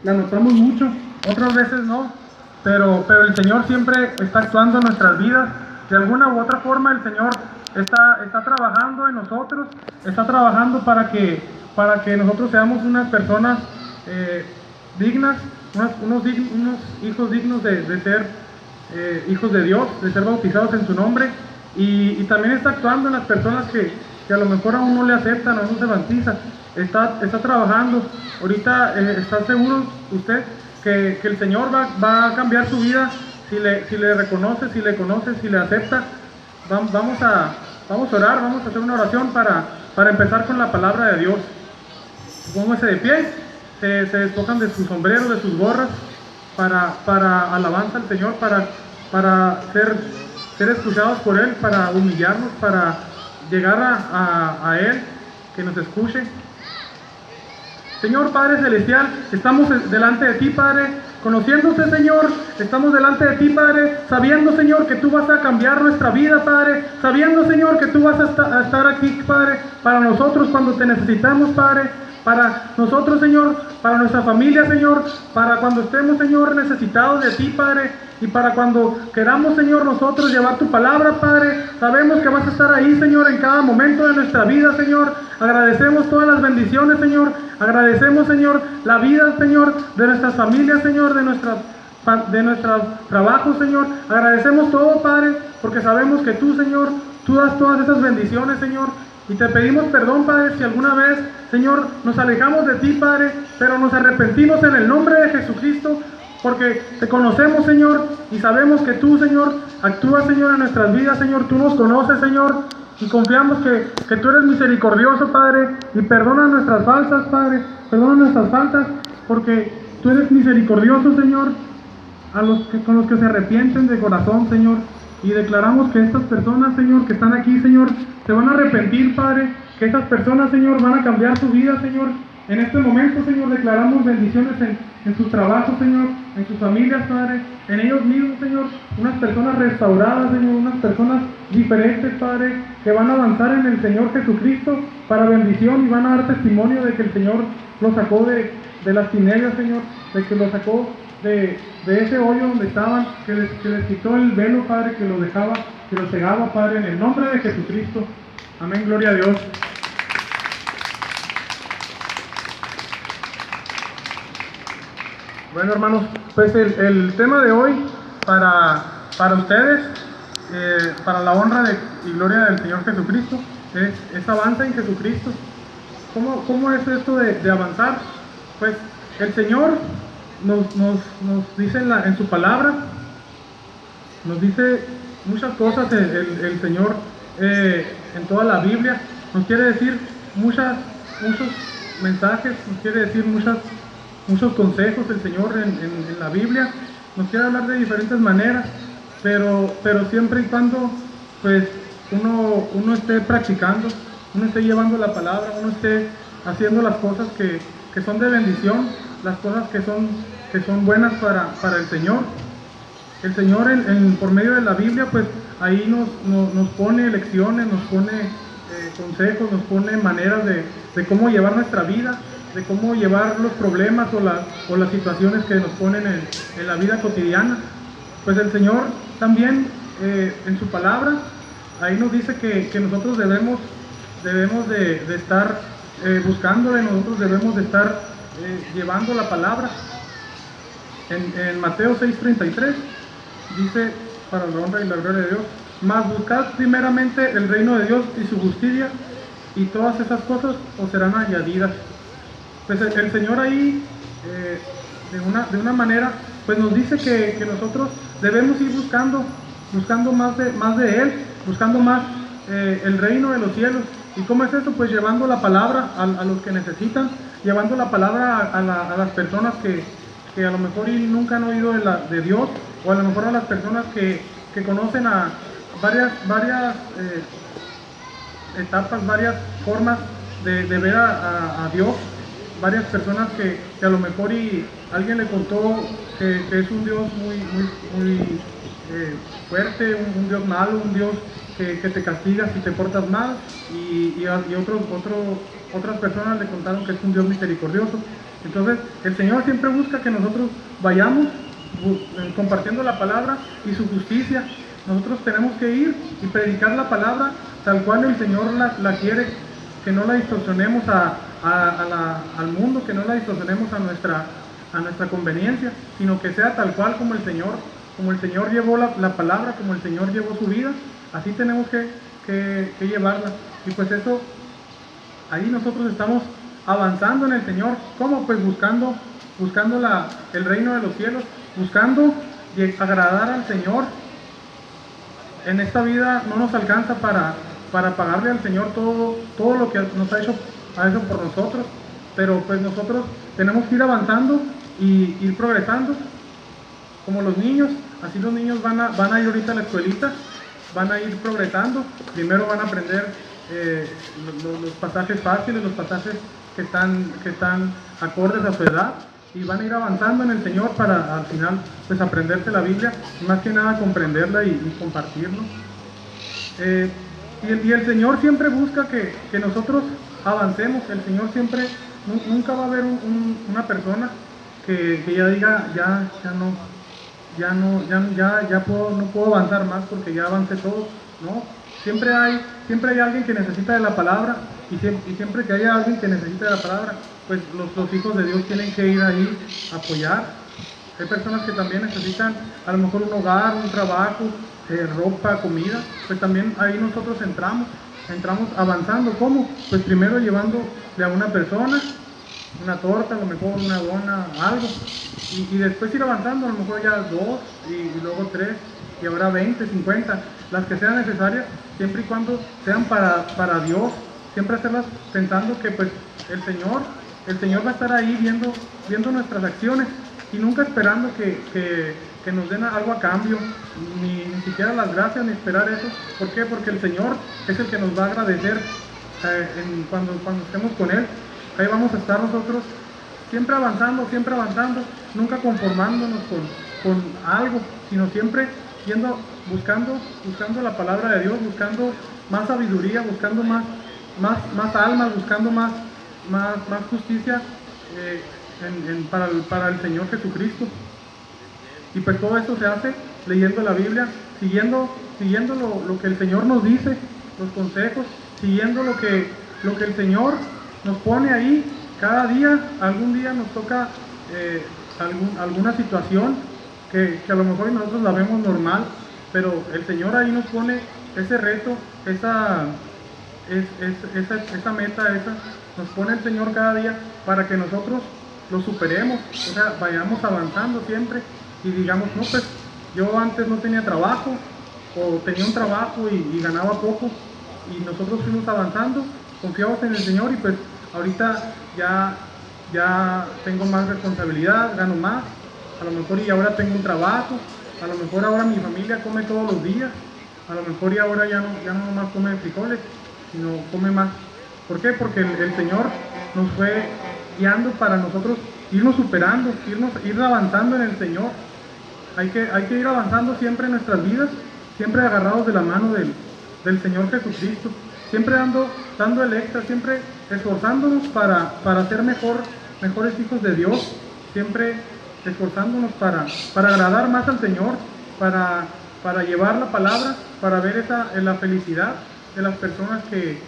la notamos mucho, otras veces no, pero el Señor siempre está actuando en nuestras vidas. De alguna u otra forma el Señor está trabajando en nosotros, está trabajando para que nosotros seamos unas personas dignas, unos hijos dignos de ser hijos de Dios, de ser bautizados en su nombre, y también está actuando en las personas que a lo mejor aún no le aceptan, aún no se bautizan. Está trabajando. Ahorita está seguro usted que el Señor va a cambiar su vida si le reconoce, si le conoce, si le acepta. Vamos a orar, vamos a hacer una oración para empezar con la palabra de Dios. Pónganse de pie, se despojan de sus sombreros, de sus gorras, para alabanza al Señor, para ser escuchados por Él, para humillarnos, para llegar a Él, que nos escuche. Señor Padre Celestial, estamos delante de ti, Padre, conociéndote, Señor, estamos delante de ti, Padre, sabiendo, Señor, que tú vas a cambiar nuestra vida, Padre, sabiendo, Señor, que tú vas a estar aquí, Padre, para nosotros cuando te necesitamos, Padre, para nosotros, Señor, para nuestra familia, Señor, para cuando estemos, Señor, necesitados de ti, Padre, y para cuando queramos, Señor, nosotros llevar tu palabra, Padre. Sabemos que vas a estar ahí, Señor, en cada momento de nuestra vida, Señor. Agradecemos todas las bendiciones, Señor. Agradecemos, Señor, la vida, Señor, de nuestras familias, Señor, de nuestros trabajos, Señor. Agradecemos todo, Padre, porque sabemos que tú, Señor, tú das todas esas bendiciones, Señor. Y te pedimos perdón, Padre, si alguna vez, Señor, nos alejamos de ti, Padre, pero nos arrepentimos en el nombre de Jesucristo, porque te conocemos, Señor, y sabemos que tú, Señor, actúas, Señor, en nuestras vidas, Señor. Tú nos conoces, Señor, y confiamos que tú eres misericordioso, Padre, y perdona nuestras faltas, Padre, perdona nuestras faltas, porque tú eres misericordioso, Señor, con los que se arrepienten de corazón, Señor. Y declaramos que estas personas, Señor, que están aquí, Señor, se van a arrepentir, Padre, que estas personas, Señor, van a cambiar su vida, Señor. En este momento, Señor, declaramos bendiciones en sus trabajos, Señor, en sus familias, Padre, en ellos mismos, Señor, unas personas restauradas, Señor, unas personas diferentes, Padre, que van a avanzar en el Señor Jesucristo para bendición y van a dar testimonio de que el Señor los sacó de las tinieblas, Señor, de que los sacó de ese hoyo donde estaban, que les quitó el velo, Padre, que los dejaba, que los cegaba, Padre, en el nombre de Jesucristo. Amén, gloria a Dios. Bueno, hermanos, pues el tema de hoy para ustedes, para la honra y gloria del Señor Jesucristo, es avanza en Jesucristo. ¿Cómo es esto de avanzar? Pues el Señor nos dice en su palabra, nos dice muchas cosas el Señor en toda la Biblia. Nos quiere decir muchos mensajes, nos quiere decir muchos consejos el Señor en la Biblia. Nos quiere hablar de diferentes maneras, pero siempre y cuando pues uno esté practicando, uno esté llevando la palabra, uno esté haciendo las cosas que son de bendición, las cosas que son buenas para el Señor. El Señor por medio de la Biblia, pues ahí nos pone lecciones, nos pone consejos, nos pone maneras de cómo llevar nuestra vida, de cómo llevar los problemas o las situaciones que nos ponen en la vida cotidiana. Pues el Señor también en su palabra, ahí nos dice que nosotros debemos de estar buscándole, nosotros debemos de estar llevando la palabra. En Mateo 6:33 dice, para la honra y la gloria de Dios: mas buscad primeramente el reino de Dios y su justicia, y todas esas cosas os serán añadidas. Pues el Señor ahí, de una manera, pues nos dice que nosotros debemos ir buscando más de Él, buscando más el reino de los cielos. ¿Y cómo es eso? Pues llevando la palabra a los que necesitan, llevando la palabra a las personas que a lo mejor nunca han oído de Dios, o a lo mejor a las personas que conocen a varias etapas, varias formas de ver a Dios, varias personas que a lo mejor alguien le contó que es un Dios muy fuerte, un Dios malo, un Dios que te castiga si te portas mal, y otras personas le contaron que es un Dios misericordioso. Entonces, el Señor siempre busca que nosotros vayamos compartiendo la palabra y su justicia. Nosotros tenemos que ir y predicar la palabra tal cual el Señor la quiere, que no la distorsionemos al mundo, que no la distorsionemos a nuestra conveniencia, sino que sea tal cual como el Señor llevó la palabra, como el Señor llevó su vida, así tenemos que llevarla. Y pues eso, ahí nosotros estamos avanzando en el Señor. ¿Cómo? Pues buscando el reino de los cielos, buscando agradar al Señor. En esta vida no nos alcanza para pagarle al Señor todo lo que nos ha hecho por nosotros, pero pues nosotros tenemos que ir avanzando y ir progresando como los niños. Así los niños van a ir ahorita a la escuelita, van a ir progresando. Primero van a aprender los pasajes fáciles, los pasajes que están acordes a su edad, y van a ir avanzando en el Señor para al final pues aprenderse la Biblia, y más que nada comprenderla y compartirlo. Y el Señor siempre busca que nosotros avancemos. El Señor siempre, nunca va a haber una persona que ya diga, no puedo avanzar más porque ya avancé todo. No, siempre hay alguien que necesita de la palabra, y siempre que haya alguien que necesita de la palabra, pues los hijos de Dios tienen que ir ahí a apoyar. Hay personas que también necesitan a lo mejor un hogar, un trabajo, ropa, comida. Pues también ahí nosotros entramos avanzando. ¿Cómo? Pues primero llevándole a una persona una torta, a lo mejor una dona, algo, y después ir avanzando, a lo mejor ya 2, y luego 3, y ahora 20, 50, las que sean necesarias, siempre y cuando sean para Dios. Siempre hacerlas pensando que pues el Señor va a estar ahí viendo nuestras acciones, y nunca esperando que nos den algo a cambio, ni siquiera las gracias, ni esperar eso. ¿Por qué? Porque el Señor es el que nos va a agradecer cuando estemos con Él. Ahí vamos a estar nosotros siempre avanzando, nunca conformándonos con algo, sino siempre buscando la palabra de Dios, buscando más sabiduría, buscando más almas, buscando más justicia para el Señor Jesucristo. Y pues todo esto se hace leyendo la Biblia, siguiendo lo que el Señor nos dice, los consejos, siguiendo lo que el Señor nos pone ahí cada día. Algún día nos toca alguna situación que a lo mejor nosotros la vemos normal, pero el Señor ahí nos pone ese reto, esa meta, nos pone el Señor cada día para que nosotros lo superemos, o sea, vayamos avanzando siempre, y digamos, no, pues yo antes no tenía trabajo, o tenía un trabajo y ganaba poco, y nosotros fuimos avanzando, confiamos en el Señor, y pues ahorita ya tengo más responsabilidad, gano más, a lo mejor y ahora tengo un trabajo, a lo mejor ahora mi familia come todos los días, a lo mejor y ahora ya no más come frijoles, sino come más. ¿Por qué? Porque el Señor nos fue guiando para nosotros irnos superando, ir avanzando en el Señor. Hay que ir avanzando siempre en nuestras vidas, siempre agarrados de la mano del Señor Jesucristo, siempre dando el extra, siempre esforzándonos para ser mejores hijos de Dios, siempre esforzándonos para agradar más al Señor, para llevar la palabra, para ver la felicidad de las personas que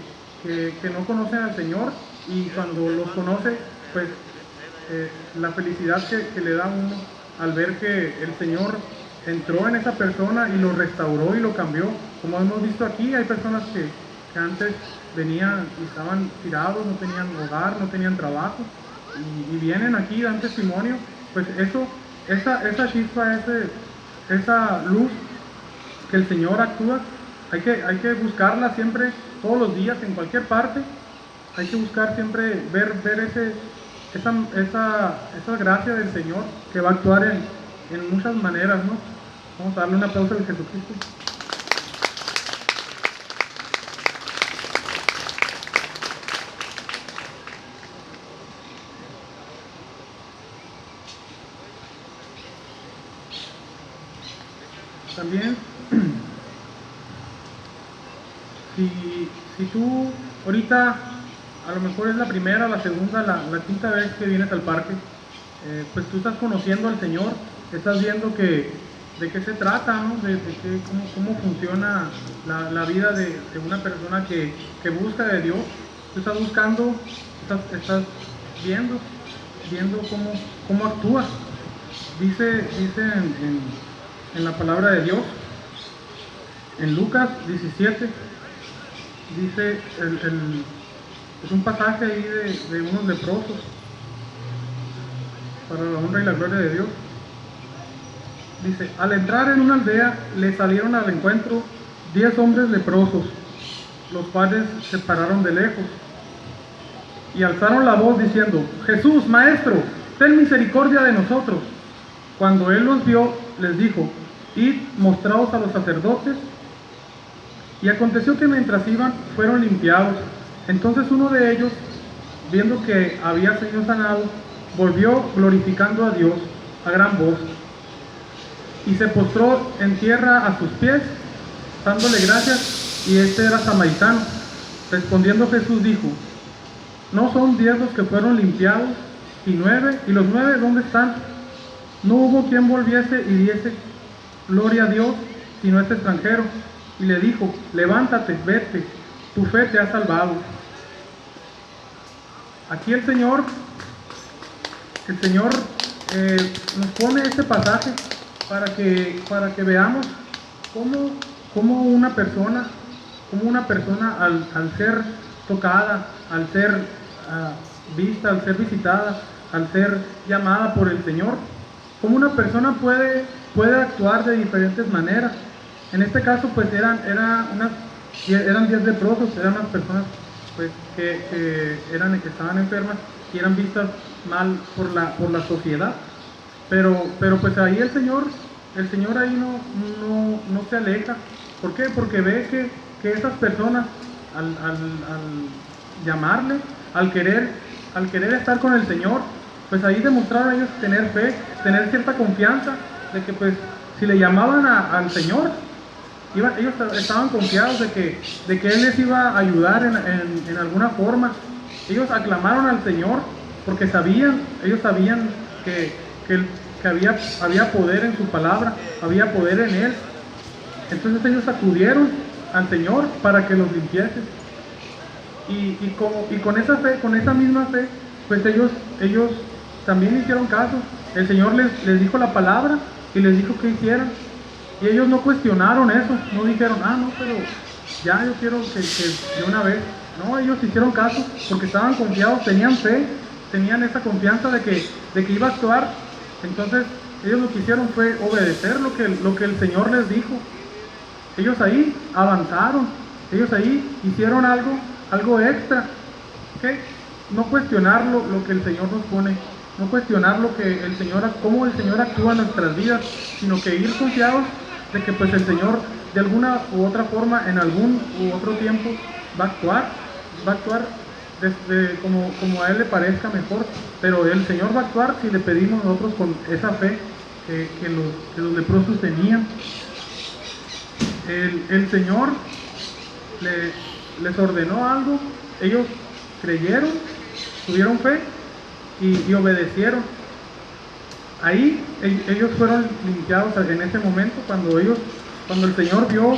no conocen al Señor, y cuando los conoce, pues la felicidad que le da a uno al ver que el Señor entró en esa persona y lo restauró y lo cambió. Como hemos visto aquí, hay personas que antes venían y estaban tirados, no tenían hogar, no tenían trabajo, y vienen aquí, dan testimonio. Pues esa chispa, esa luz que el Señor actúa, hay que buscarla siempre, todos los días, en cualquier parte. Hay que buscar siempre ver esa gracia del Señor, que va a actuar en muchas maneras, ¿no? Vamos a darle un aplauso al Jesucristo. También, si tú ahorita a lo mejor es la primera, la segunda, la quinta vez que vienes al parque, pues tú estás conociendo al Señor, estás viendo de qué se trata, ¿no? Cómo funciona la vida de una persona que busca de Dios. Tú estás buscando, estás viendo cómo actúa. Dice en la palabra de Dios, en Lucas 17, dice, es un pasaje ahí de unos leprosos, para la honra y la gloria de Dios. Dice, al entrar en una aldea, le salieron al encuentro 10 hombres leprosos, los cuales se pararon de lejos y alzaron la voz diciendo, Jesús, Maestro, ten misericordia de nosotros. Cuando él los vio, les dijo, id, mostraos a los sacerdotes. Y aconteció que mientras iban, fueron limpiados. Entonces uno de ellos, viendo que había sido sanado, volvió glorificando a Dios a gran voz, y se postró en tierra a sus pies, dándole gracias, y este era samaritano. Respondiendo Jesús dijo, ¿no son 10 los que fueron limpiados, y los 9 dónde están? No hubo quien volviese y diese gloria a Dios, sino este extranjero. Y le dijo, levántate, vete, tu fe te ha salvado. Aquí el Señor nos pone este pasaje para que veamos cómo una persona al ser tocada, al ser vista, al ser visitada, al ser llamada por el Señor, cómo una persona puede actuar de diferentes maneras. En este caso pues eran 10 leprosos, eran unas personas pues que estaban enfermas y eran vistas mal por la sociedad, pero pues ahí el Señor ahí no se aleja. ¿Por qué? Porque ve que esas personas al llamarle, al querer estar con el Señor, pues ahí demostraron ellos tener fe, tener cierta confianza de que pues si le llamaban al Señor, ellos estaban confiados de que Él les iba a ayudar en alguna forma. Ellos aclamaron al Señor porque ellos sabían que había poder en su palabra, había poder en Él. Entonces ellos acudieron al Señor para que los limpiese. Y con esa fe, con esa misma fe, pues ellos también hicieron caso. El Señor les dijo la palabra y les dijo que hicieran. Y ellos no cuestionaron eso, no dijeron, no, pero ya yo quiero que de una vez. No, ellos hicieron caso porque estaban confiados, tenían fe, tenían esa confianza de que iba a actuar. Entonces ellos lo que hicieron fue obedecer lo que el Señor les dijo. Ellos ahí avanzaron, ellos ahí hicieron algo extra. ¿Okay? No cuestionar lo que el Señor nos pone, no cuestionar cómo el Señor actúa en nuestras vidas, sino que ir confiados de que pues el Señor de alguna u otra forma, en algún u otro tiempo, va a actuar como a Él le parezca mejor, pero el Señor va a actuar si le pedimos nosotros con esa fe que los leprosos tenían. El Señor les ordenó algo, ellos creyeron, tuvieron fe y obedecieron. Ahí ellos fueron limpiados en ese momento, cuando el Señor vio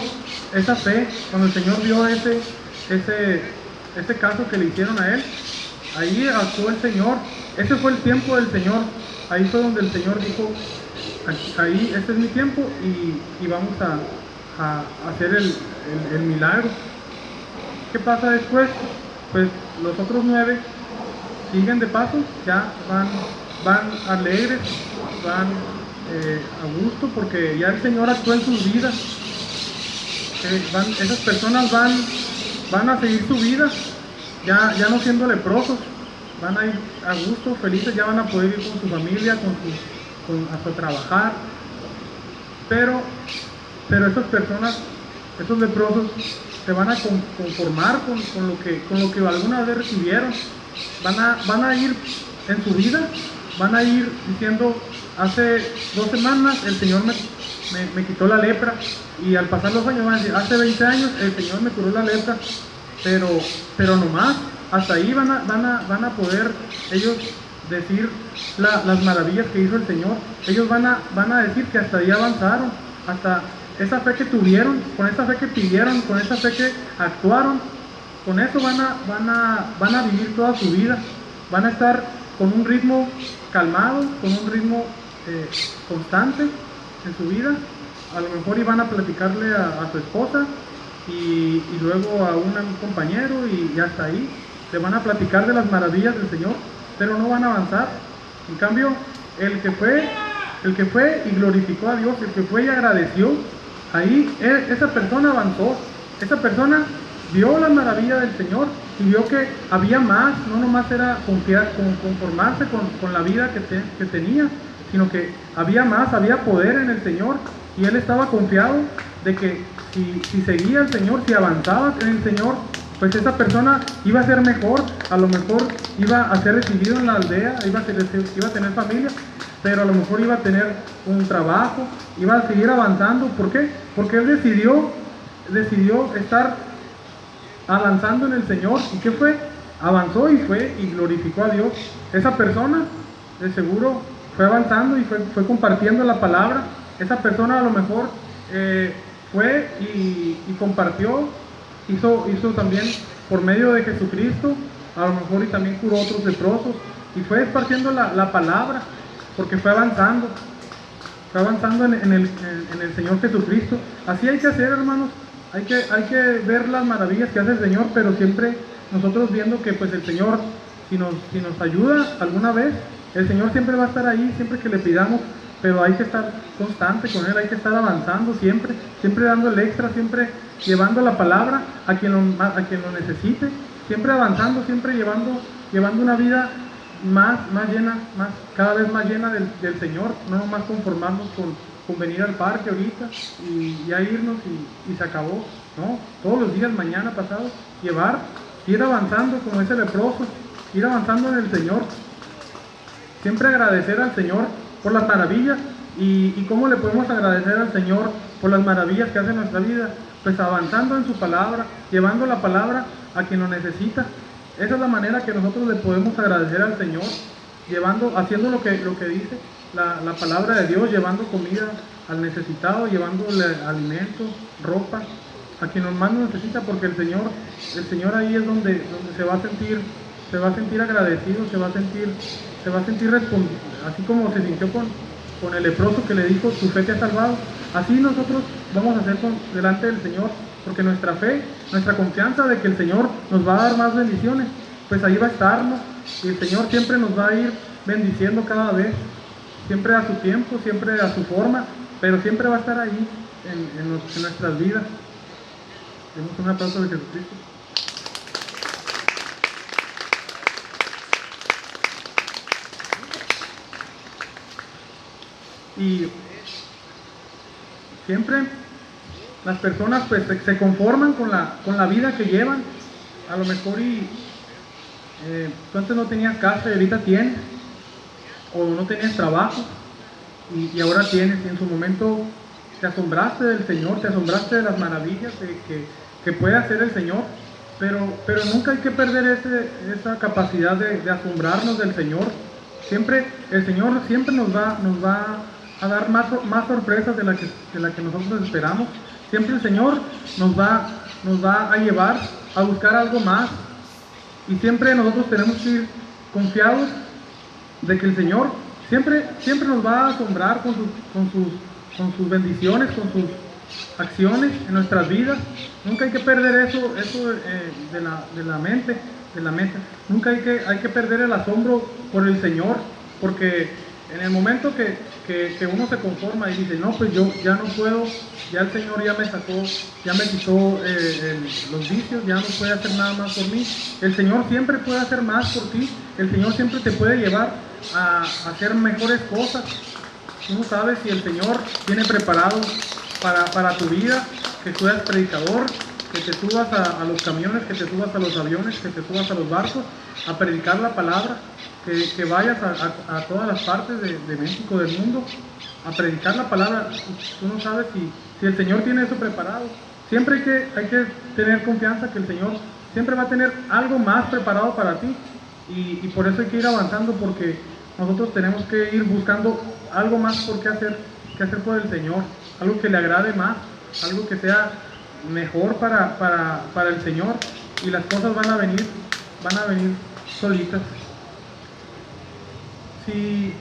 esa fe, cuando el Señor vio ese caso que le hicieron a Él, ahí actuó el Señor. Ese fue el tiempo del Señor. Ahí fue donde el Señor dijo, ahí este es mi tiempo y vamos a hacer el milagro. ¿Qué pasa después? Pues los otros 9 siguen de paso, ya van alegres, van a gusto, porque ya el Señor actuó en sus vidas. Esas personas van a seguir su vida, ya no siendo leprosos, van a ir a gusto, felices, ya van a poder ir con su familia, hasta trabajar. Pero esas personas, esos leprosos, se van a conformar con lo que alguna vez recibieron. Van a ir en su vida, van a ir diciendo, hace 2 semanas el Señor me quitó la lepra, y al pasar los años van a decir, hace 20 años el Señor me curó la lepra, pero no más. hasta ahí van a poder ellos decir las maravillas que hizo el Señor. Ellos van a decir que hasta ahí avanzaron, hasta esa fe que tuvieron, con esa fe que pidieron, con esa fe que actuaron, con eso van a vivir toda su vida. Van a estar con un ritmo calmado, con un ritmo constante en su vida. A lo mejor iban a platicarle a su esposa y luego a un compañero y hasta ahí le van a platicar de las maravillas del Señor, pero no van a avanzar. En cambio, el que fue y glorificó a Dios, el que fue y agradeció, ahí esa persona avanzó. Esa persona vio la maravilla del Señor y vio que había más. No nomás era conformarse con la vida que tenía, sino que había más, había poder en el Señor, y él estaba confiado de que si seguía al Señor, si avanzaba en el Señor, pues esa persona iba a ser mejor. A lo mejor iba a ser recibido en la aldea, iba a tener familia, pero a lo mejor iba a tener un trabajo, iba a seguir avanzando. ¿Por qué? Porque él decidió estar avanzando en el Señor. ¿Y qué fue? Avanzó y fue y glorificó a Dios. Esa persona de seguro fue avanzando y fue compartiendo la palabra. Esa persona a lo mejor fue y compartió, hizo también por medio de Jesucristo, a lo mejor, y también curó a otros leprosos, y fue esparciendo la palabra, porque fue avanzando en el Señor Jesucristo. Así hay que hacer, hermanos. Hay que ver las maravillas que hace el Señor, pero siempre nosotros viendo que pues el Señor, si nos ayuda alguna vez, el Señor siempre va a estar ahí, siempre que le pidamos, pero hay que estar constante con Él, hay que estar avanzando siempre dando el extra, siempre llevando la palabra a quien lo necesite, siempre avanzando, siempre llevando una vida más llena, cada vez más llena del Señor, no nomás conformarnos con venir al parque ahorita y ya irnos y se acabó, ¿no? Todos los días, mañana, pasado, ir avanzando como ese leproso, ir avanzando en el Señor, siempre agradecer al Señor por las maravillas. ¿Y cómo le podemos agradecer al Señor por las maravillas que hace en nuestra vida? Pues avanzando en su palabra, llevando la palabra a quien lo necesita. Esa es la manera que nosotros le podemos agradecer al Señor, haciendo lo que dice la palabra de Dios, llevando comida al necesitado, llevándole alimento, ropa, a quien más nos necesita, porque el Señor ahí es donde se va a sentir agradecido, se va a sentir respondido, así como se sintió con el leproso que le dijo, tu fe te ha salvado. Así nosotros vamos a hacer delante del Señor, porque nuestra fe, nuestra confianza de que el Señor nos va a dar más bendiciones, pues ahí va a estarnos, y el Señor siempre nos va a ir bendiciendo cada vez, siempre a su tiempo, siempre a su forma, pero siempre va a estar ahí en nuestras vidas. Demos un aplauso de Jesucristo. Y siempre las personas pues se conforman con la vida que llevan. A lo mejor tú antes no tenías casa y ahorita tienes, o no tenías trabajo y ahora tienes, y en su momento te asombraste del Señor, te asombraste de las maravillas que puede hacer el Señor, pero nunca hay que perder esa capacidad de asombrarnos del Señor. El Señor siempre nos va a dar más sorpresas de la que nosotros esperamos. Siempre el Señor nos va a llevar a buscar algo más, y siempre nosotros tenemos que ir confiados de que el Señor siempre nos va a asombrar con sus bendiciones, con sus acciones en nuestras vidas. Nunca hay que perder eso de la mente. Nunca hay que perder el asombro por el Señor, porque en el momento que uno se conforma y dice, no, pues yo ya no puedo, ya el Señor ya me quitó los vicios, ya no puede hacer nada más por mí. El Señor siempre puede hacer más por ti, el Señor siempre te puede llevar a hacer mejores cosas. Tú no sabes si el Señor tiene preparado para tu vida, que tú eres predicador, que te subas a los camiones, que te subas a los aviones, que te subas a los barcos, a predicar la palabra, que vayas a todas las partes de México, del mundo, a predicar la palabra. Tú no sabes si el Señor tiene eso preparado. Siempre hay que tener confianza que el Señor siempre va a tener algo más preparado para ti. Y por eso hay que ir avanzando, porque nosotros tenemos que ir buscando algo más por qué hacer por el Señor, algo que le agrade más, algo que sea mejor para el Señor, y las cosas van a venir solitas. Si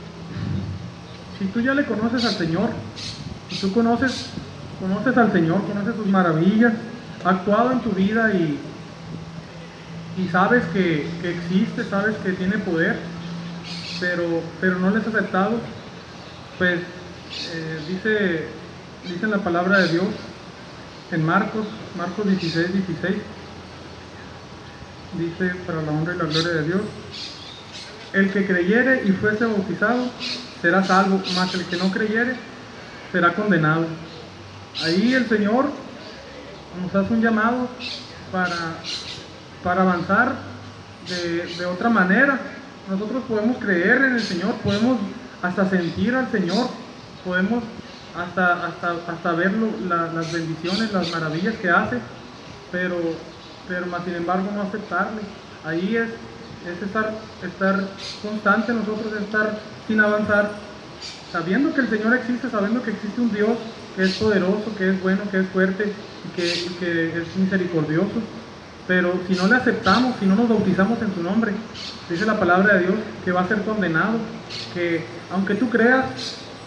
tú ya le conoces al Señor, si tú conoces al Señor, conoces sus maravillas, ha actuado en tu vida y sabes que existe, sabes que tiene poder, pero no les has aceptado, pues dice en la palabra de Dios en Marcos 16, dice, para la honra y la gloria de Dios: el que creyere y fuese bautizado será salvo, mas el que no creyere será condenado. Ahí el Señor nos hace un llamado para avanzar de otra manera. Nosotros podemos creer en el Señor, podemos hasta sentir al Señor, podemos hasta ver las bendiciones, las maravillas que hace, pero más sin embargo no aceptarle. Ahí es estar constante nosotros, estar sin avanzar, sabiendo que el Señor existe, sabiendo que existe un Dios que es poderoso, que es bueno, que es fuerte y que es misericordioso. Pero si no le aceptamos, si no nos bautizamos en su nombre, dice la palabra de Dios que va a ser condenado, que aunque tú creas,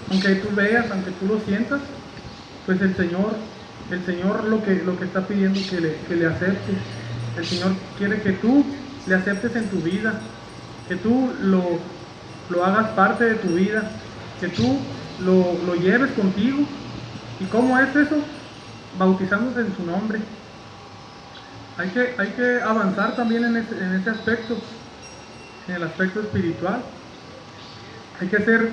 aunque tú veas, aunque tú lo sientas, pues el Señor lo que está pidiendo que le aceptes. El Señor quiere que tú le aceptes en tu vida, que tú lo hagas parte de tu vida, que tú lo lleves contigo. ¿Y cómo es eso? Bautizándose en su nombre. Hay que avanzar también en ese aspecto, en el aspecto espiritual. Hay que ser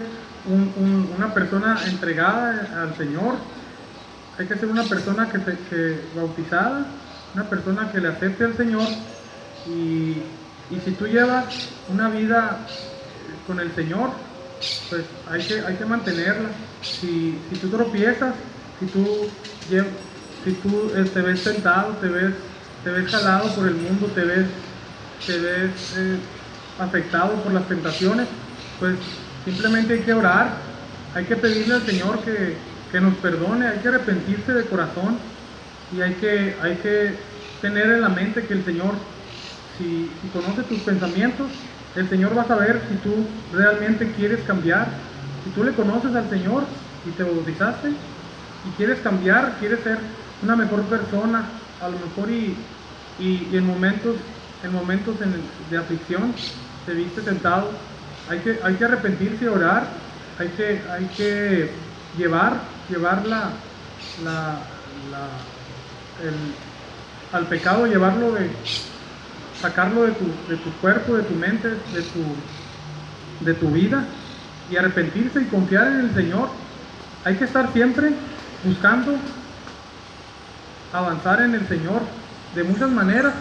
una persona entregada al Señor. Hay que ser una persona que bautizada, una persona que le acepte al Señor. Y si tú llevas una vida con el Señor, pues hay que mantenerla. Si tú tropiezas, si tú te ves tentado, te ves jalado por el mundo, te ves afectado por las tentaciones, pues simplemente hay que orar, hay que pedirle al Señor que nos perdone, hay que arrepentirse de corazón, y hay que tener en la mente que el Señor, si conoce tus pensamientos, el Señor va a saber si tú realmente quieres cambiar. Si tú le conoces al Señor y te bautizaste y quieres cambiar, quieres ser una mejor persona, a lo mejor y en momentos de aflicción te viste tentado, hay que arrepentirse y orar, hay que llevar al pecado, sacarlo de tu cuerpo, de tu mente, de tu vida, y arrepentirse y confiar en el Señor. Hay que estar siempre buscando avanzar en el Señor de muchas maneras.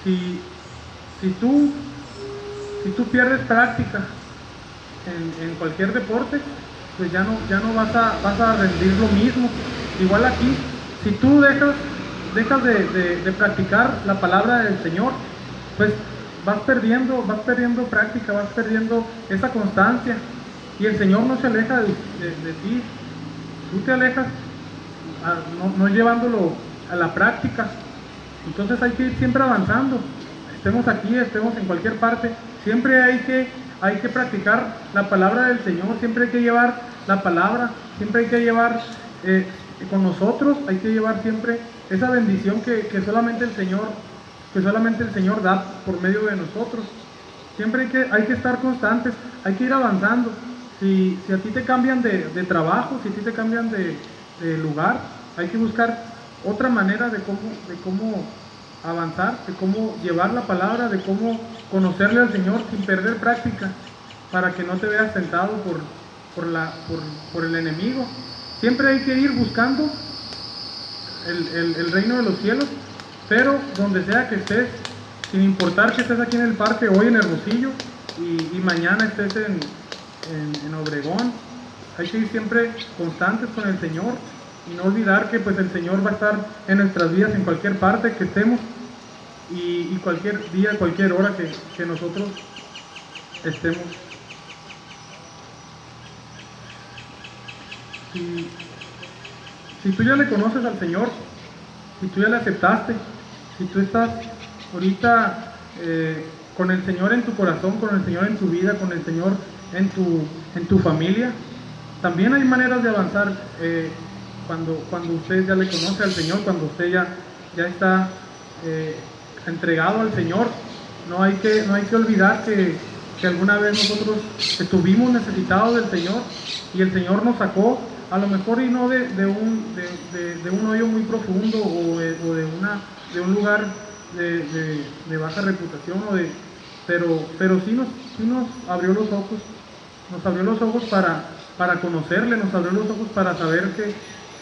Si tú pierdes práctica en cualquier deporte, pues ya no vas a rendir lo mismo. Igual aquí, si tú dejas de practicar la palabra del Señor, pues vas perdiendo práctica, vas perdiendo esa constancia, y el Señor no se aleja de ti. Tú te alejas no llevándolo a la práctica. Entonces hay que ir siempre avanzando, estemos aquí, estemos en cualquier parte, siempre hay que practicar la palabra del Señor, siempre hay que llevar la palabra, siempre hay que llevar con nosotros, hay que llevar siempre esa bendición que solamente el Señor da por medio de nosotros. Siempre hay que estar constantes, hay que ir avanzando. Si a ti te cambian de trabajo, si a ti te cambian de lugar, hay que buscar otra manera de cómo avanzar, de cómo llevar la palabra, de cómo conocerle al Señor sin perder práctica, para que no te veas tentado por el enemigo. Siempre hay que ir buscando el reino de los cielos, pero donde sea que estés, sin importar que estés aquí en el parque hoy en Hermosillo y mañana estés en Obregón, hay que ir siempre constantes con el Señor y no olvidar que pues el Señor va a estar en nuestras vidas en cualquier parte que estemos. y cualquier día, cualquier hora que nosotros estemos. Si tú ya le conoces al Señor, si tú ya le aceptaste, si tú estás ahorita con el Señor en tu corazón, con el Señor en tu vida, con el Señor en tu familia, también hay maneras de avanzar cuando usted ya le conoce al Señor, cuando usted ya está entregado al Señor. No hay que olvidar que alguna vez nosotros estuvimos necesitados del Señor y el Señor nos sacó, a lo mejor y no de un hoyo muy profundo o de un lugar de baja reputación, pero sí nos abrió los ojos para conocerle, nos abrió los ojos para saber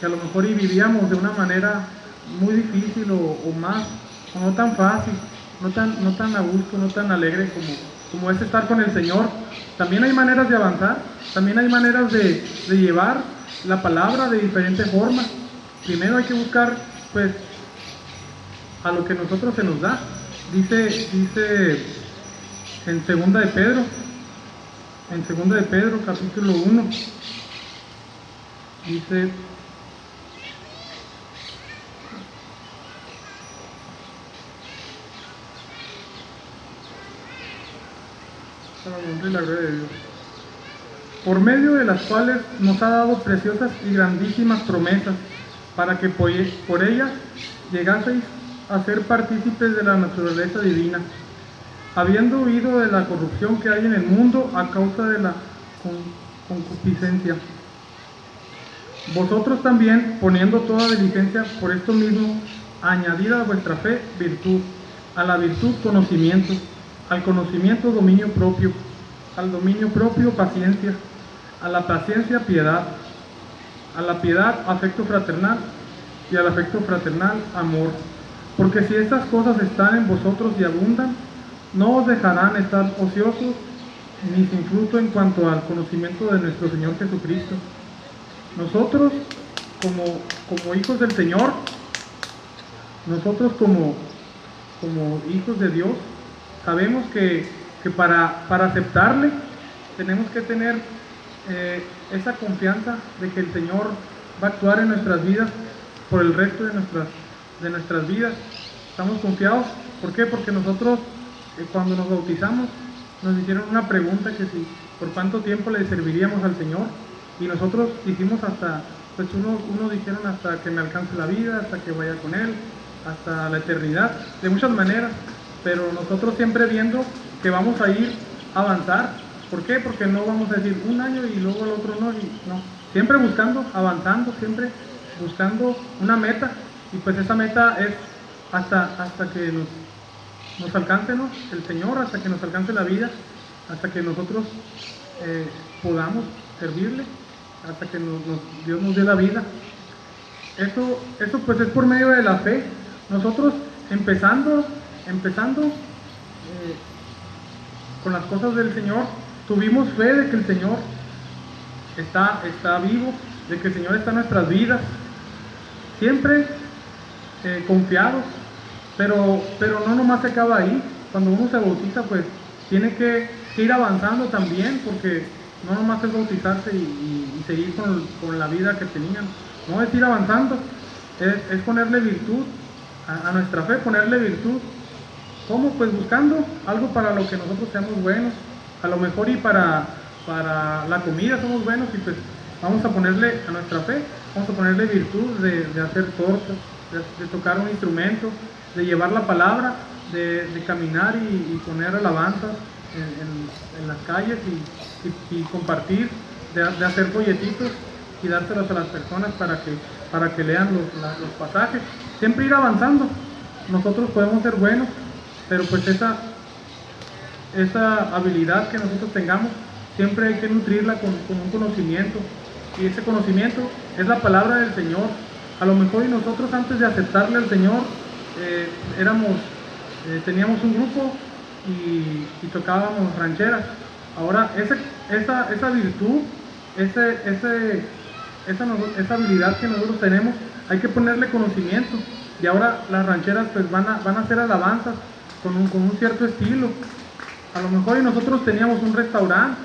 que a lo mejor y vivíamos de una manera muy difícil o no tan fácil, no tan a gusto, no tan alegre como es estar con el Señor. También hay maneras de avanzar, también hay maneras de llevar la palabra de diferentes formas. Primero hay que buscar, pues, a lo que nosotros se nos da. Dice en segunda de Pedro, capítulo 1, dice: la gloria de Dios, por medio de las cuales nos ha dado preciosas y grandísimas promesas, para que por ellas llegaseis a ser partícipes de la naturaleza divina, habiendo huido de la corrupción que hay en el mundo a causa de la concupiscencia. Vosotros también, poniendo toda diligencia por esto mismo, añadid a vuestra fe virtud, a la virtud conocimiento, al conocimiento dominio propio, al dominio propio paciencia, a la paciencia piedad, a la piedad afecto fraternal y al afecto fraternal amor. Porque si estas cosas están en vosotros y abundan, no os dejarán estar ociosos ni sin fruto en cuanto al conocimiento de nuestro Señor Jesucristo. Nosotros como hijos del Señor, nosotros como hijos de Dios, sabemos que para aceptarle tenemos que tener esa confianza de que el Señor va a actuar en nuestras vidas por el resto de nuestras vidas. Estamos confiados. ¿Por qué? Porque nosotros cuando nos bautizamos nos hicieron una pregunta que si por cuánto tiempo le serviríamos al Señor, y nosotros dijimos hasta, pues unos dijeron hasta que me alcance la vida, hasta que vaya con Él, hasta la eternidad, de muchas maneras, pero nosotros siempre viendo que vamos a ir a avanzar. ¿Por qué? Porque no vamos a decir un año y luego el otro no, siempre buscando, avanzando, siempre buscando una meta, y pues esa meta es hasta que nos alcance, ¿no?, el Señor, hasta que nos alcance la vida, hasta que nosotros podamos servirle, hasta que Dios nos dé la vida. Eso pues es por medio de la fe. Nosotros empezando con las cosas del Señor, tuvimos fe de que el Señor está vivo, de que el Señor está en nuestras vidas, siempre confiados, pero no nomás se acaba ahí. Cuando uno se bautiza, pues tiene que ir avanzando también, porque no nomás es bautizarse y seguir con la vida que tenían, no, es ir avanzando, es ponerle virtud a nuestra fe, ponerle virtud. ¿Cómo? Pues buscando algo para lo que nosotros seamos buenos. A lo mejor y para la comida somos buenos, y pues vamos a ponerle a nuestra fe, vamos a ponerle virtud de hacer tortas, de tocar un instrumento, de llevar la palabra, de caminar y poner alabanzas en las calles y compartir, de hacer folletitos y dárselos a las personas para que lean los pasajes. Siempre ir avanzando. Nosotros podemos ser buenos, pero pues esa habilidad que nosotros tengamos, siempre hay que nutrirla con un conocimiento, y ese conocimiento es la palabra del Señor. A lo mejor y nosotros antes de aceptarle al Señor teníamos un grupo y tocábamos rancheras. Ahora esa virtud, esa habilidad que nosotros tenemos, hay que ponerle conocimiento y ahora las rancheras pues van a hacer alabanzas con un cierto estilo. A lo mejor y nosotros teníamos un restaurante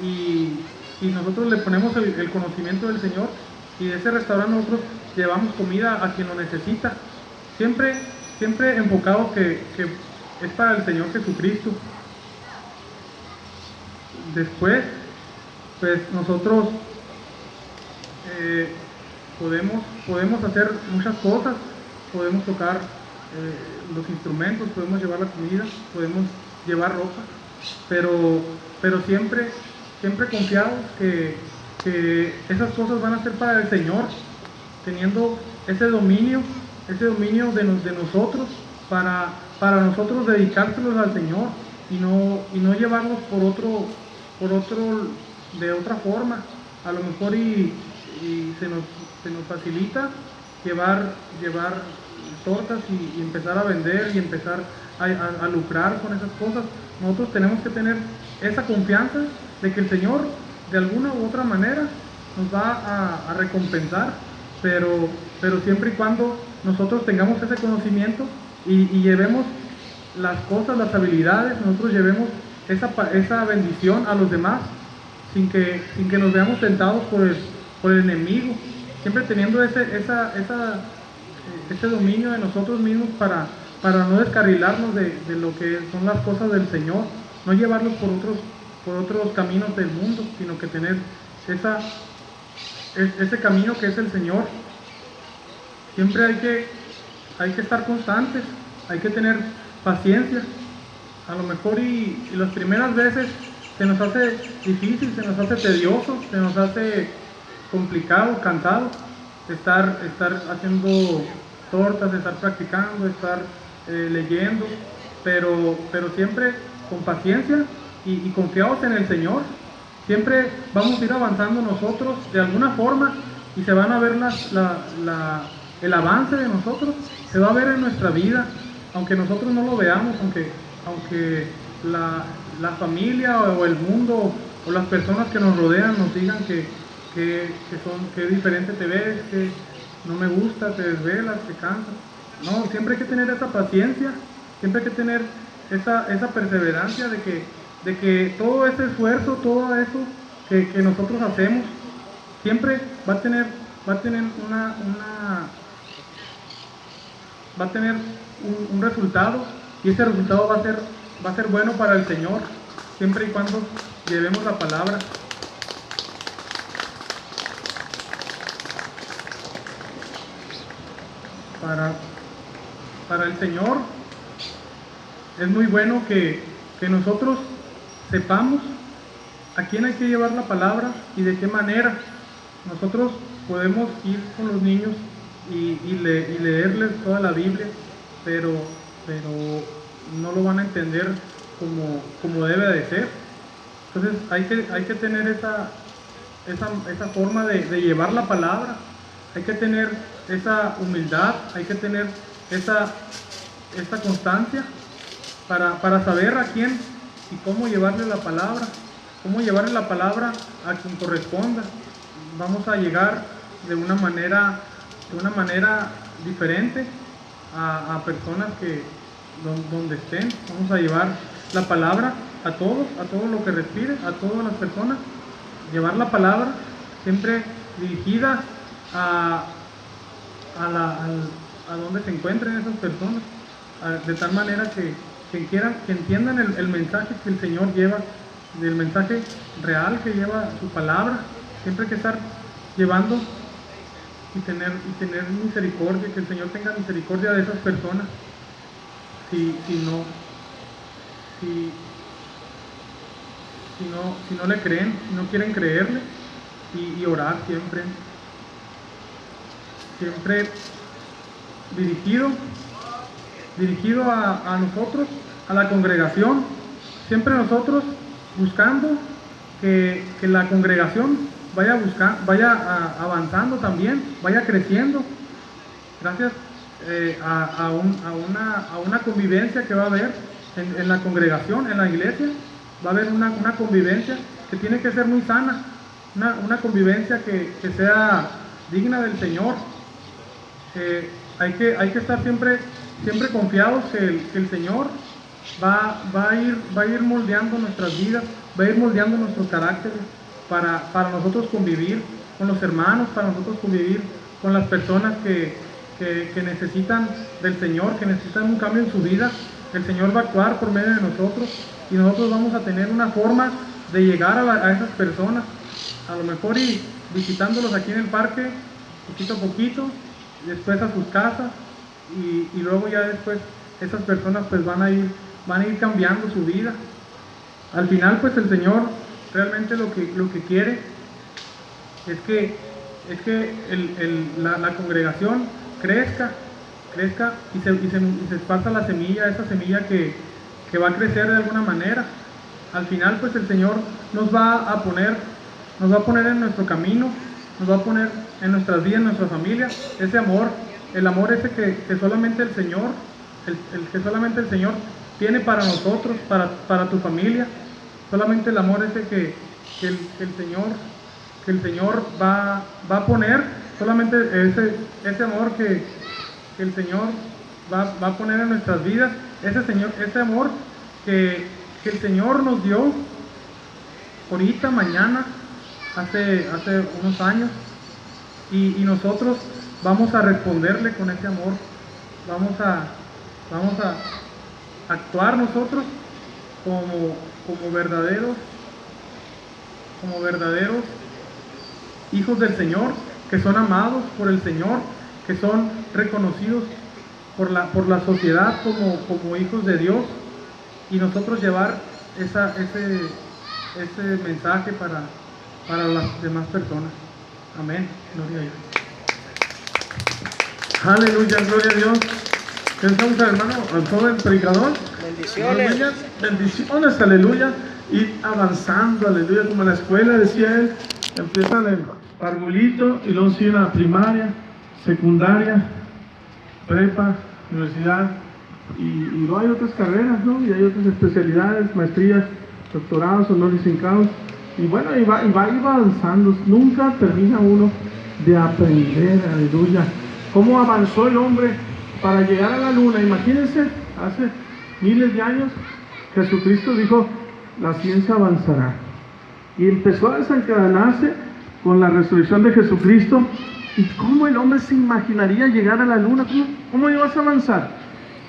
y nosotros le ponemos el conocimiento del Señor, y de ese restaurante nosotros llevamos comida a quien lo necesita, siempre enfocado que es para el Señor Jesucristo. Después pues nosotros podemos hacer muchas cosas, podemos tocar los instrumentos, podemos llevar la comida, podemos llevar ropa, pero siempre confiados que esas cosas van a ser para el Señor, teniendo ese dominio de nosotros, para nosotros dedicárselos al Señor, y no llevarlos por otro de otra forma. A lo mejor y se nos facilita llevar tortas y empezar a vender y empezar a lucrar con esas cosas. Nosotros tenemos que tener esa confianza de que el Señor de alguna u otra manera nos va a recompensar, pero siempre y cuando nosotros tengamos ese conocimiento y llevemos las cosas, las habilidades, nosotros llevemos esa bendición a los demás, sin que nos veamos tentados por el enemigo, siempre teniendo ese dominio de nosotros mismos para no descarrilarnos de lo que son las cosas del Señor, no llevarlos por otros caminos del mundo, sino que tener ese camino que es el Señor. Siempre hay que estar constantes, hay que tener paciencia. A lo mejor y las primeras veces se nos hace difícil, se nos hace tedioso, se nos hace complicado, cansado estar haciendo tortas, estar practicando, estar leyendo, pero siempre con paciencia y confiados en el Señor. Siempre vamos a ir avanzando nosotros de alguna forma, y se van a ver el avance de nosotros, se va a ver en nuestra vida, aunque nosotros no lo veamos, aunque la familia o el mundo o las personas que nos rodean nos digan que diferente te ves, que no me gusta, te desvelas, te cansas. No, siempre hay que tener esa paciencia, siempre hay que tener esa perseverancia de que todo ese esfuerzo, todo eso que nosotros hacemos, siempre va a tener un resultado, y ese resultado va a ser bueno para el Señor, siempre y cuando llevemos la palabra. Para el Señor es muy bueno que nosotros sepamos a quién hay que llevar la palabra y de qué manera. Nosotros podemos ir con los niños y leerles toda la Biblia, pero no lo van a entender como debe de ser. Entonces hay que tener esa forma de llevar la palabra, hay que tener esa humildad, hay que tener esta constancia para saber a quién y cómo llevarle la palabra a quien corresponda. Vamos a llegar de una manera diferente a personas que donde estén. Vamos a llevar la palabra a todos lo que respire, a todas las personas. Llevar la palabra siempre dirigida a donde se encuentren esas personas, de tal manera que entiendan el mensaje que el Señor lleva, del mensaje real que lleva su palabra. Siempre hay que estar llevando y tener misericordia, que el Señor tenga misericordia de esas personas. Si no le creen, si no quieren creerle, y orar siempre dirigido a nosotros, a la congregación, siempre nosotros buscando que la congregación vaya avanzando también, vaya creciendo, gracias a una convivencia que va a haber en la congregación, en la iglesia. Va a haber una convivencia que tiene que ser muy sana, una convivencia que sea digna del Señor. hay que estar siempre confiados que el Señor va a ir moldeando nuestras vidas, va a ir moldeando nuestro carácter para nosotros convivir con los hermanos, para nosotros convivir con las personas que necesitan del Señor, que necesitan un cambio en su vida. El Señor va a actuar por medio de nosotros y nosotros vamos a tener una forma de llegar a esas personas, a lo mejor y visitándolos aquí en el parque, poquito a poquito, después a sus casas y luego ya después esas personas pues van a ir cambiando su vida. Al final pues el Señor realmente lo que quiere es que la congregación crezca y se esparza la semilla, esa semilla que va a crecer de alguna manera. Al final pues el Señor nos va a poner en nuestro camino, nos va a poner en nuestras vidas, en nuestra familia, ese amor, el amor ese que solamente el Señor, que solamente el Señor tiene para nosotros, para tu familia, solamente el amor ese que el Señor va a poner, solamente ese amor que el Señor va a poner en nuestras vidas, ese amor que el Señor nos dio ahorita, mañana, hace unos años, y nosotros vamos a responderle con ese amor, vamos a actuar nosotros como verdaderos hijos del Señor, que son amados por el Señor, que son reconocidos por la sociedad como hijos de Dios, y nosotros llevar ese mensaje para las demás personas. Amén. Gloria a Dios. Aleluya, gloria a Dios. Pensamos al hermano, al joven predicador. Bendiciones. Bendiciones, aleluya. Ir avanzando, aleluya, como en la escuela, decía él, empiezan el parvulito y luego siguen la primaria, secundaria, prepa, universidad, y luego hay otras carreras, ¿no? Y hay otras especialidades, maestrías, doctorados, honoris causa, y bueno, y va avanzando. Nunca termina uno de aprender, aleluya. ¿Cómo avanzó el hombre para llegar a la luna? Imagínense, hace miles de años, Jesucristo dijo, la ciencia avanzará. Y empezó a desencadenarse con la resurrección de Jesucristo. ¿Y cómo el hombre se imaginaría llegar a la luna? ¿Cómo ibas a avanzar?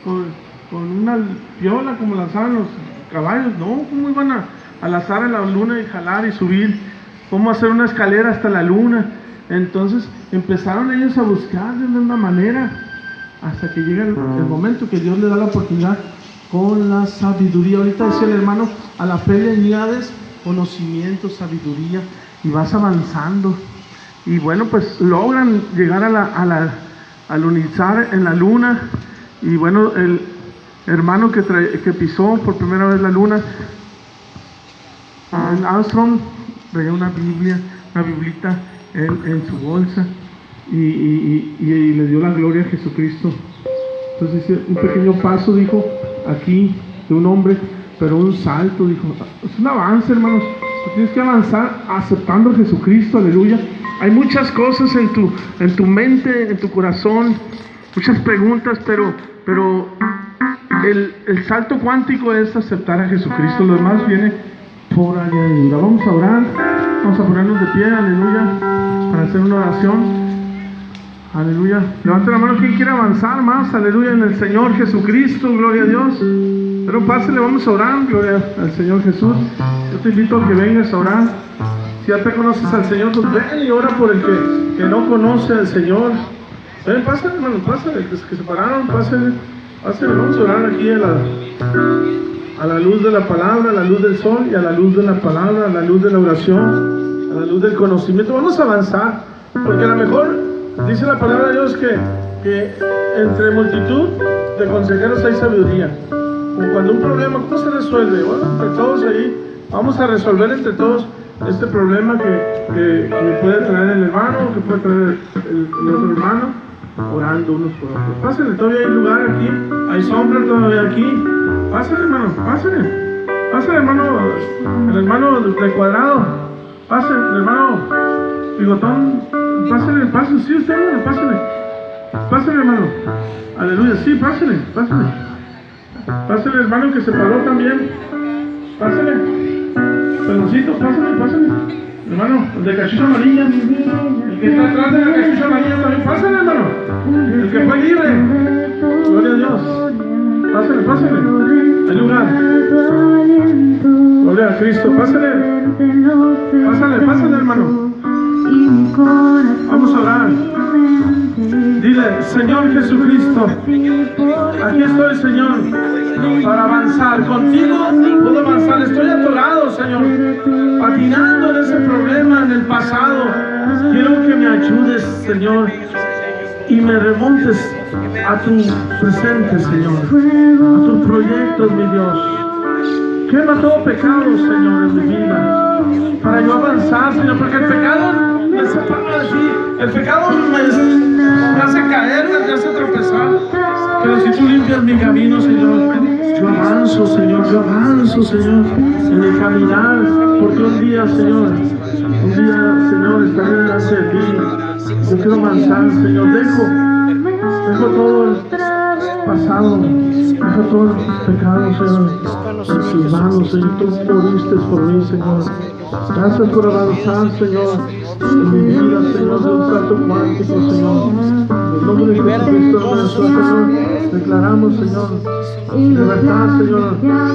¿Con una piola como lanzaban los caballos? No, ¿cómo iban a lanzar a la luna y jalar y subir? ¿Cómo hacer una escalera hasta la luna? Entonces empezaron ellos a buscar de una manera hasta que llega el momento que Dios le da la oportunidad con la sabiduría. Ahorita decía el hermano, a la fe le añades conocimiento, sabiduría, y vas avanzando. Y bueno, pues logran llegar al alunizar en la luna. Y bueno, el hermano que pisó por primera vez la luna, Armstrong, traía una biblita en su bolsa, y le dio la gloria a Jesucristo. Entonces dice, un pequeño paso, dijo, aquí, de un hombre, pero un salto, dijo. Es un avance, hermanos. Tú tienes que avanzar aceptando a Jesucristo, aleluya. Hay muchas cosas en tu mente, en tu corazón, muchas preguntas, pero el salto cuántico es aceptar a Jesucristo. Lo demás viene por añadidura. Vamos a orar, vamos a ponernos de pie, aleluya, para hacer una oración. Aleluya. Levante la mano quien quiera avanzar más, aleluya, en el Señor Jesucristo, gloria a Dios. Pero pásale, vamos a orar, gloria al Señor Jesús. Yo te invito a que vengas a orar. Si ya te conoces al Señor, pues ven y ora por el que no conoce al Señor. Ven, pásale, hermano, pásale, que se pararon, pásale, vamos a orar aquí a la luz de la palabra, a la luz del sol y a la luz de la palabra, a la luz de la oración, a la luz del conocimiento. Vamos a avanzar, porque a lo mejor dice la palabra de Dios que entre multitud de consejeros hay sabiduría. Como cuando un problema, ¿cómo se resuelve? Bueno, entre todos ahí, vamos a resolver entre todos este problema que puede traer el hermano, que puede traer el otro hermano, orando unos por otros. Pásenle, todavía hay lugar aquí, hay sombra todavía aquí. Pásenle, hermano, pásenle. Pásenle, hermano, el hermano de cuadrado. Pásenle, el hermano bigotón. Pásenle, pásenle, sí, usted, hermano, pásenle. Pásale, hermano. Aleluya. Sí, pásale. Pásale, hermano, que se paró también. Pásale. Peloncito, pásale. Hermano, el de cachucha amarilla. El que está atrás de la cachucha amarilla también. Pásale, hermano. El que fue libre. Gloria a Dios. Pásale. Hay lugar. Gloria a Cristo. Pásale, hermano. Vamos a orar. Dile, Señor Jesucristo, aquí estoy, Señor, para avanzar. Contigo puedo avanzar. Estoy atorado, Señor, patinando en ese problema en el pasado. Quiero que me ayudes, Señor, y me remontes a tu presente, Señor, a tus proyectos, mi Dios. Quema todo pecado, Señor, en mi vida, para yo avanzar, Señor, porque el pecado me separa de ti. El pecado me hace caer, me hace tropezar. Pero si tú limpias mi camino, Señor, yo avanzo, Señor, en el caminar, porque un día, Señor, estaré delante de ti. Yo quiero avanzar, Señor. Dejo todo el pasado, dejo todos los pecados, Señor, en tus manos, Señor. Tú moriste por mí, Señor. Gracias por avanzar, Señor, en mi vida, Señor, de un salto cuántico, Señor. En el nombre de Jesucristo, nuestro Señor, declaramos, Señor, libertad, Señor,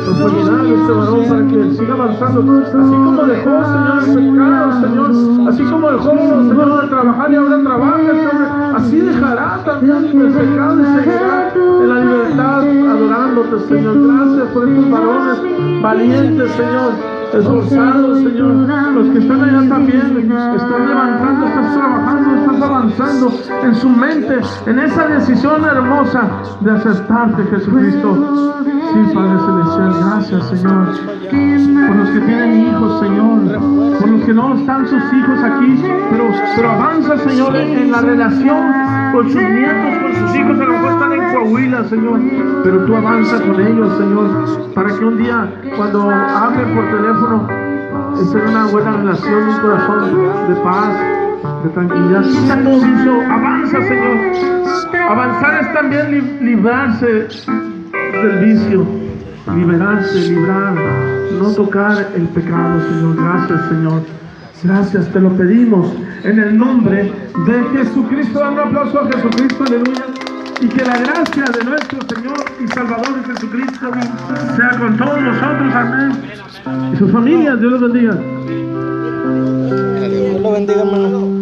prosperidad de este varón para que siga avanzando, así como dejó, Señor, el pecado, Señor, así como dejó, Señor, de trabajar y ahora trabaja, Señor, así dejará también el pecado y seguirá en la libertad adorándote, Señor. Gracias por estos varones valientes, Señor, esforzados, Señor. Los que están allá también están levantando, están trabajando, están avanzando en su mente, en esa decisión hermosa de aceptarte, Jesucristo. Sí, Padre Celestial, gracias, Señor, por los que tienen hijos, Señor, por los que no están sus hijos aquí, pero avanza, Señor, en la relación con sus nietos, con sus hijos. A lo mejor están en Coahuila, Señor, pero tú avanza con ellos, Señor, para que un día, cuando hablen por teléfono, esté en una buena relación, un corazón de paz, de tranquilidad. Quita todo vicio, avanza, Señor. Avanzar es también librarse del vicio, librar, no tocar el pecado, Señor. Gracias, Señor. Gracias, te lo pedimos en el nombre de Jesucristo. Dale un aplauso a Jesucristo, aleluya. Y que la gracia de nuestro Señor y Salvador Jesucristo sea con todos nosotros, amén. Y sus familias, Dios los bendiga. Dios lo bendiga, hermano.